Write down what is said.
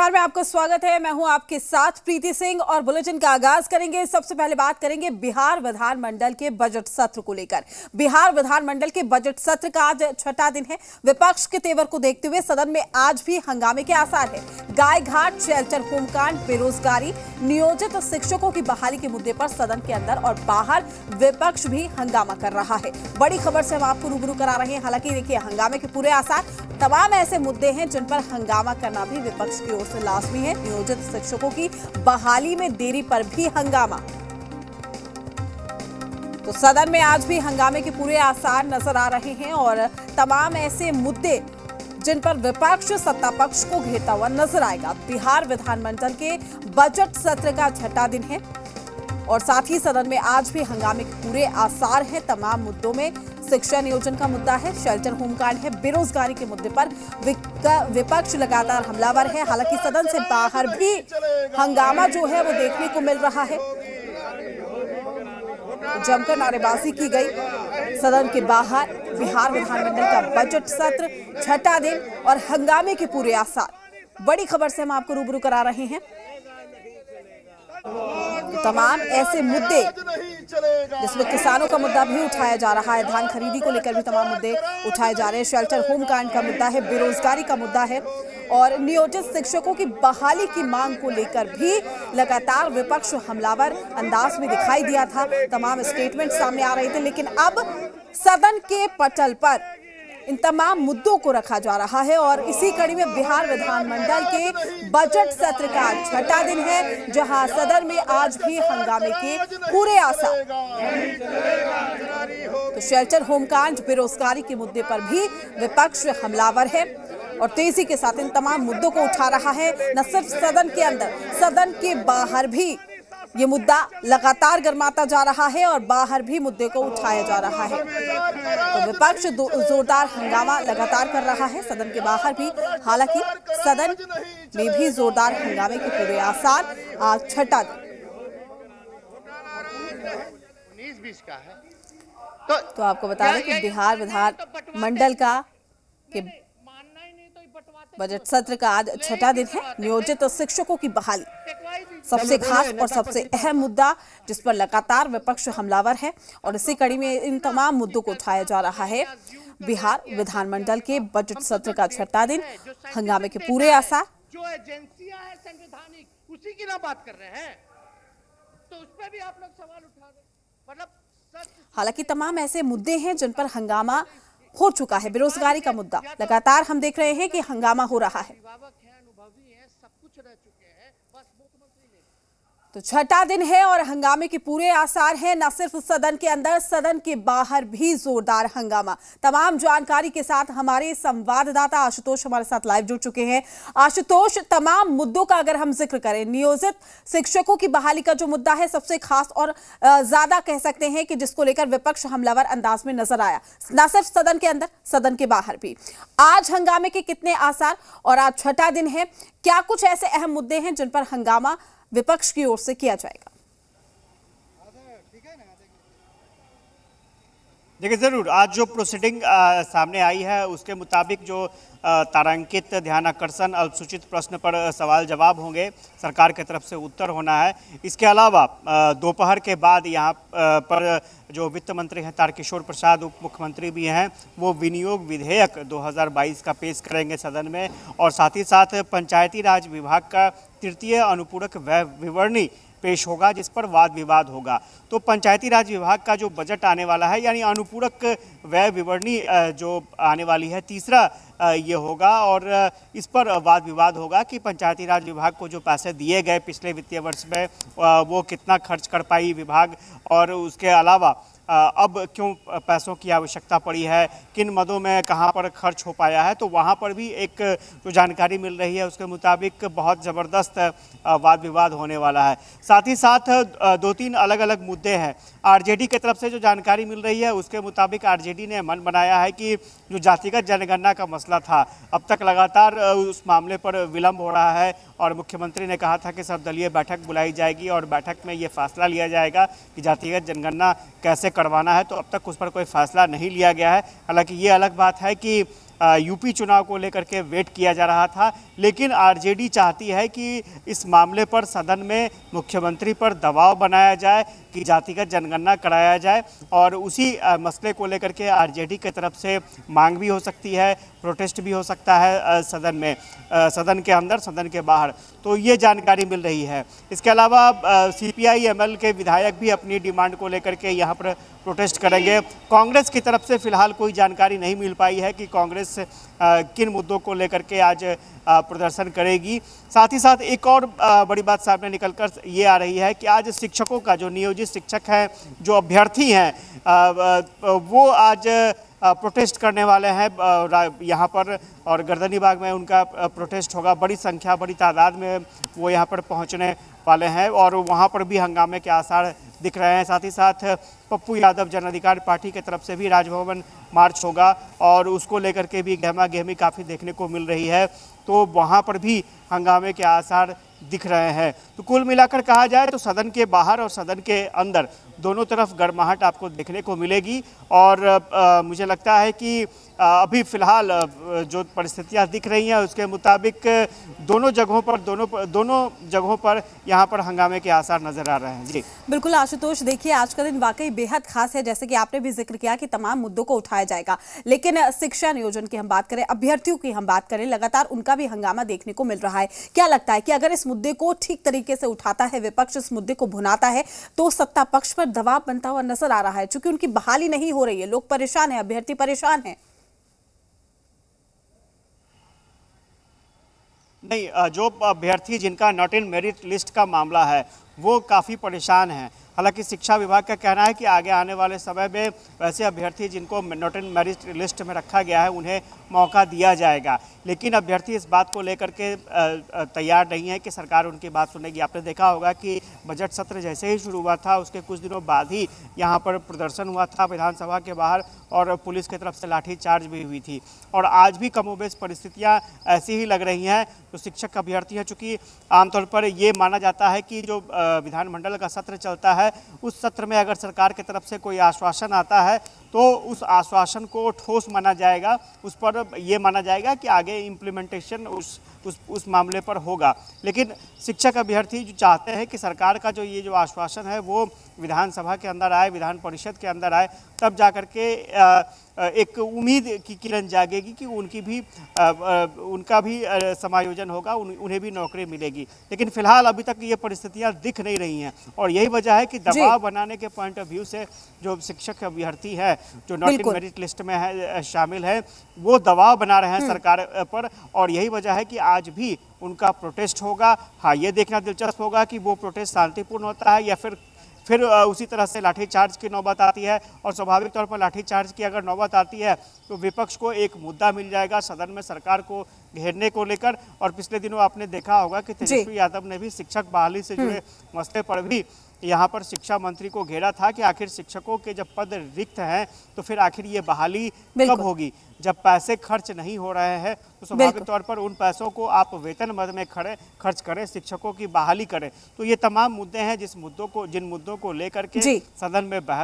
बिहार में आपका स्वागत है। मैं हूं आपके साथ प्रीति सिंह और बुलेटिन का आगाज करेंगे। सबसे पहले बात करेंगे बिहार विधानमंडल के बजट सत्र को लेकर। बिहार विधानमंडल के बजट सत्र का आज छठा दिन है। विपक्ष के तेवर को देखते हुए सदन में आज भी हंगामे के आसार है। गाय घाट, शेल्टर होम कांड, बेरोजगारी, नियोजित शिक्षकों की बहाली के मुद्दे पर सदन के अंदर और बाहर विपक्ष भी हंगामा कर रहा है। बड़ी खबर से हम आपको रूबरू करा रहे हैं। हालांकि देखिए, हंगामे के पूरे आसार, तमाम ऐसे मुद्दे हैं जिन पर हंगामा करना भी विपक्ष की ओर से लाजमी है। नियोजित शिक्षकों की बहाली में देरी पर भी हंगामा। तो सदन में आज भी हंगामे के पूरे आसार नजर आ रहे हैं और तमाम ऐसे मुद्दे जिन पर विपक्ष सत्ता पक्ष को घेरता हुआ नजर आएगा। बिहार विधानमंडल के बजट सत्र का छठा दिन है और साथ ही सदन में आज भी हंगामे के पूरे आसार हैं। तमाम मुद्दों में शिक्षा नियोजन का मुद्दा है, शेल्टर होम कांड है, बेरोजगारी के मुद्दे पर विपक्ष लगातार हमलावर है। हालांकि सदन से बाहर भी हंगामा जो है वो देखने को मिल रहा है। जमकर नारेबाजी की गई सदन के बाहर। बिहार विधानमंडल का बजट सत्र छठा दिन और हंगामे के पूरे आसार। बड़ी खबर से हम आपको रूबरू करा रहे हैं। तमाम ऐसे मुद्दे जिसमें किसानों का मुद्दा भी उठाया जा रहा है, धान खरीदी को लेकर भी तमाम मुद्दे उठाए जा रहे हैं। शेल्टर होम कांड का मुद्दा है, बेरोजगारी का मुद्दा है और नियोजित शिक्षकों की बहाली की मांग को लेकर भी लगातार विपक्ष हमलावर अंदाज में दिखाई दिया था। तमाम स्टेटमेंट सामने आ रहे थे, लेकिन अब सदन के पटल पर इन तमाम मुद्दों को रखा जा रहा है और इसी कड़ी में बिहार विधानमंडल के बजट सत्र का छठा दिन है, जहां सदन में आज भी हंगामे के पूरे आसार। तो शेल्टर होम कांड, बेरोजगारी के मुद्दे पर भी विपक्ष हमलावर है और तेजी के साथ इन तमाम मुद्दों को उठा रहा है। न सिर्फ सदन के अंदर, सदन के बाहर भी ये मुद्दा लगातार गर्माता जा रहा है और बाहर भी मुद्दे को उठाया जा रहा है। तो विपक्ष जोरदार हंगामा लगातार कर रहा है सदन के बाहर भी। हालांकि सदन में भी जोरदार हंगामे के पूरे आसार। आज छठा दिन। तो आपको बता दें कि बिहार विधानमंडल का बजट सत्र का आज छठा दिन है। नियोजित शिक्षकों की बहाली सबसे खास और सबसे अहम मुद्दा जिस पर लगातार विपक्ष हमलावर है और इसी कड़ी में इन तमाम मुद्दों को उठाया जा रहा है। बिहार विधानमंडल के बजट सत्र का छठा दिन, हंगामे के पूरे आसार। जो एजेंसियां हैं संवैधानिक, उसी की ना बात कर रहे हैं, तो उस पर भी आप लोग सवाल उठा रहे। मतलब हालांकि तमाम ऐसे मुद्दे हैं जिन पर हंगामा हो चुका है। बेरोजगारी का मुद्दा लगातार हम देख रहे हैं कि हंगामा हो रहा है। तो छठा दिन है और हंगामे के पूरे आसार हैं। न सिर्फ सदन के अंदर, सदन के बाहर भी जोरदार हंगामा। तमाम जानकारी के साथ हमारे संवाददाता आशुतोष हमारे साथ लाइव जुड़ चुके हैं। आशुतोष, तमाम मुद्दों का अगर हम जिक्र करें, नियोजित शिक्षकों की बहाली का जो मुद्दा है सबसे खास और ज्यादा कह सकते हैं कि जिसको लेकर विपक्ष हमलावर अंदाज में नजर आया, न सिर्फ सदन के अंदर, सदन के बाहर भी। आज हंगामे के कितने आसार और आज छठा दिन है, क्या कुछ ऐसे अहम मुद्दे हैं जिन पर हंगामा विपक्ष की ओर से किया जाएगा? देखिए, जरूर आज जो प्रोसीडिंग सामने आई है उसके मुताबिक जो तारांकित ध्यान आकर्षण अल्पसूचित प्रश्न पर सवाल जवाब होंगे, सरकार की तरफ से उत्तर होना है। इसके अलावा दोपहर के बाद यहाँ पर जो वित्त मंत्री हैं तारकिशोर प्रसाद, उप मुख्यमंत्री भी हैं, वो विनियोग विधेयक 2022 का पेश करेंगे सदन में और साथ ही साथ पंचायती राज विभाग का तृतीय अनुपूरक व्यय विवरणी पेश होगा, जिस पर वाद विवाद होगा। तो पंचायती राज विभाग का जो बजट आने वाला है, यानी अनुपूरक व्यय विवरणी जो आने वाली है, तीसरा ये होगा और इस पर वाद विवाद होगा कि पंचायती राज विभाग को जो पैसे दिए गए पिछले वित्तीय वर्ष में वो कितना खर्च कर पाई विभाग, और उसके अलावा अब क्यों पैसों की आवश्यकता पड़ी है, किन मदों में कहां पर खर्च हो पाया है। तो वहां पर भी एक जो जानकारी मिल रही है उसके मुताबिक बहुत ज़बरदस्त वाद विवाद होने वाला है। साथ ही साथ दो तीन अलग अलग मुद्दे हैं। आरजेडी की तरफ से जो जानकारी मिल रही है उसके मुताबिक आरजेडी ने मन बनाया है कि जो जातिगत जनगणना का मसला था, अब तक लगातार उस मामले पर विलंब हो रहा है और मुख्यमंत्री ने कहा था कि सर्वदलीय बैठक बुलाई जाएगी और बैठक में ये फैसला लिया जाएगा कि जातिगत जनगणना कैसे करवाना है। तो अब तक उस पर कोई फैसला नहीं लिया गया है। हालांकि ये अलग बात है कि यूपी चुनाव को लेकर के वेट किया जा रहा था, लेकिन आरजेडी चाहती है कि इस मामले पर सदन में मुख्यमंत्री पर दबाव बनाया जाए कि जातिगत जनगणना कराया जाए, और उसी मसले को लेकर के आरजेडी की तरफ से मांग भी हो सकती है, प्रोटेस्ट भी हो सकता है सदन में, सदन के अंदर, सदन के बाहर। तो ये जानकारी मिल रही है। इसके अलावा सीपीआई एमएल के विधायक भी अपनी डिमांड को लेकर के यहाँ पर प्रोटेस्ट करेंगे। कांग्रेस की तरफ से फिलहाल कोई जानकारी नहीं मिल पाई है कि कांग्रेस किन मुद्दों को लेकर के आज प्रदर्शन करेगी। साथ ही साथ एक और बड़ी बात सामने निकलकर ये आ रही है कि आज शिक्षकों का, जो नियोजित शिक्षक हैं, जो अभ्यर्थी हैं, वो आज प्रोटेस्ट करने वाले हैं यहाँ पर, और गर्दनीबाग में उनका प्रोटेस्ट होगा। बड़ी संख्या, बड़ी तादाद में वो यहाँ पर पहुँचने वाले हैं और वहाँ पर भी हंगामे के आसार दिख रहे हैं। साथ ही साथ पप्पू यादव जन अधिकार पार्टी की तरफ से भी राजभवन मार्च होगा और उसको लेकर के भी गहमा गहमी काफ़ी देखने को मिल रही है, तो वहाँ पर भी हंगामे के आसार दिख रहे हैं। तो कुल मिलाकर कहा जाए तो सदन के बाहर और सदन के अंदर दोनों तरफ गर्माहट आपको देखने को मिलेगी, और मुझे लगता है कि अभी फिलहाल जो परिस्थितियां दिख रही हैं उसके मुताबिक दोनों जगहों पर यहाँ पर हंगामे के आसार नजर आ रहे हैं। जी बिल्कुल आशुतोष, देखिए आज का दिन वाकई बेहद खास है, जैसे कि आपने भी जिक्र किया कि तमाम मुद्दों को उठाया जाएगा, लेकिन शिक्षा नियोजन की हम बात करें, अभ्यर्थियों की हम बात करें, लगातार उनका भी हंगामा देखने को मिल रहा है। क्या लगता है कि अगर इस मुद्दे को ठीक तरीके से उठाता है विपक्ष, इस मुद्दे को भुनाता है, तो सत्ता पक्ष पर दबाव बनता हुआ नजर आ रहा है? चूंकि उनकी बहाली नहीं हो रही है, लोग परेशान हैं, अभ्यर्थी परेशान हैं। नहीं, जो अभ्यर्थी जिनका नॉट इन मेरिट लिस्ट का मामला है वो काफ़ी परेशान हैं। हालांकि शिक्षा विभाग का कहना है कि आगे आने वाले समय में वैसे अभ्यर्थी जिनको नॉट इन मेरिट लिस्ट में रखा गया है उन्हें मौका दिया जाएगा, लेकिन अभ्यर्थी इस बात को लेकर के तैयार नहीं है कि सरकार उनकी बात सुनेगी। आपने देखा होगा कि बजट सत्र जैसे ही शुरू हुआ था उसके कुछ दिनों बाद ही यहाँ पर प्रदर्शन हुआ था विधानसभा के बाहर, और पुलिस की तरफ से लाठीचार्ज भी हुई थी, और आज भी कमोबेश परिस्थितियाँ ऐसी ही लग रही हैं। तो शिक्षक अभ्यर्थी हैं, चूँकि आमतौर पर ये माना जाता है कि जो विधानमंडल का सत्र चलता है उस सत्र में अगर सरकार की तरफ से कोई आश्वासन आता है तो उस आश्वासन को ठोस माना जाएगा, उस पर ये माना जाएगा कि आगे इम्प्लीमेंटेशन उस मामले पर होगा। लेकिन शिक्षक अभ्यर्थी जो चाहते हैं कि सरकार का ये जो आश्वासन है वो विधानसभा के अंदर आए, विधान परिषद के अंदर आए, तब जाकर के एक उम्मीद की किरण जागेगी कि उनका भी समायोजन होगा, उन्हें भी नौकरी मिलेगी। लेकिन फिलहाल अभी तक ये परिस्थितियां दिख नहीं रही हैं, और यही वजह है कि दबाव बनाने के पॉइंट ऑफ व्यू से जो शिक्षक अभ्यर्थी है जो नॉट इन मेरिट लिस्ट में है शामिल है, वो दबाव बना रहे हैं सरकार पर, और यही वजह है कि आज भी उनका प्रोटेस्ट होगा। हाँ, ये देखना दिलचस्प होगा कि वो प्रोटेस्ट शांतिपूर्ण होता है या फिर उसी तरह से लाठीचार्ज की नौबत आती है, और स्वाभाविक तौर पर लाठीचार्ज की अगर नौबत आती है तो विपक्ष को एक मुद्दा मिल जाएगा सदन में सरकार को घेरने को लेकर। और पिछले दिनों आपने देखा होगा कि तेजस्वी यादव ने भी शिक्षक बहाली से जुड़े मसले पर भी यहाँ पर शिक्षा मंत्री को घेरा था कि आखिर शिक्षकों के जब पद रिक्त हैं तो फिर आखिर ये बहाली कब होगी। जब पैसे खर्च नहीं हो रहे हैं तो स्वाभाविक तौर पर उन पैसों को आप वेतन मद में खर्च करें, शिक्षकों की बहाली करें। तो ये तमाम मुद्दे हैं जिन मुद्दों को लेकर के सदन में बहस